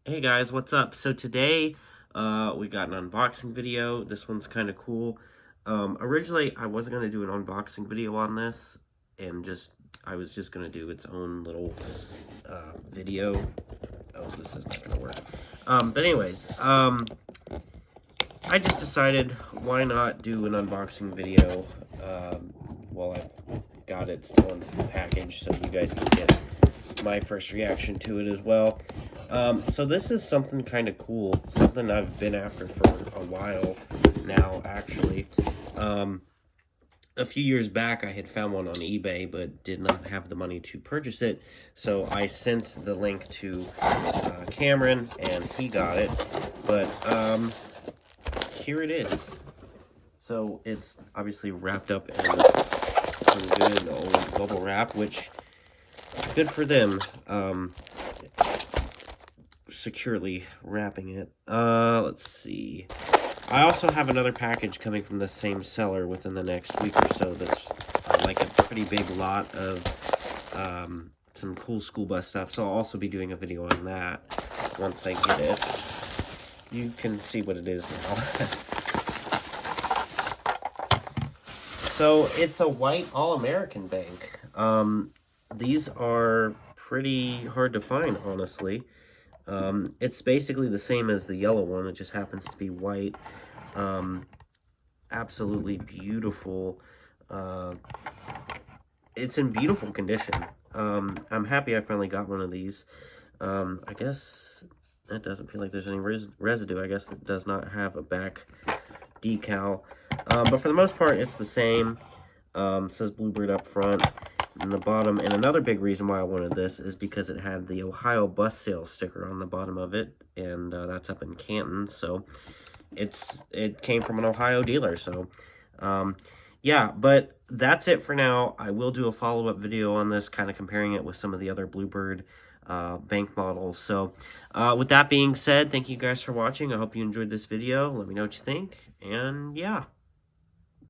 Hey guys, what's up? So today, we got an unboxing video. This one's kind of cool. Originally, I wasn't going to do an unboxing video on this, and I was just going to do its own little, video. Oh, this is not going to work. But anyways, I just decided, why not do an unboxing video, while I've got it still in the package, so you guys can get my first reaction to it as well. So this is something kind of cool, something I've been after for a while now, actually. A few years back, I had found one on eBay, but did not have the money to purchase it, so I sent the link to Cameron, and he got it, but here it is. So it's obviously wrapped up in some good old bubble wrap, which, good for them. Securely wrapping it. Let's see. I also have another package coming from the same seller within the next week or so that's like a pretty big lot of some cool school bus stuff, so I'll also be doing a video on that once I get it. You can see what it is now. So it's a white All-American bank. These are pretty hard to find, honestly. It's basically the same as the yellow one, it just happens to be white. Absolutely beautiful. It's in beautiful condition. I'm happy I finally got one of these. I guess it doesn't feel like there's any residue. I guess it does not have a back decal. But for the most part, it's the same. It says Bluebird up front in the bottom, and another big reason why I wanted this is because it had the Ohio bus sales sticker on the bottom of it, and that's up in Canton, so it came from an Ohio dealer. So yeah, but that's it for now. I will do a follow-up video on this, kind of comparing it with some of the other Bluebird bank models. So with that being said, thank you guys for watching. I hope you enjoyed this video. Let me know what you think, and yeah.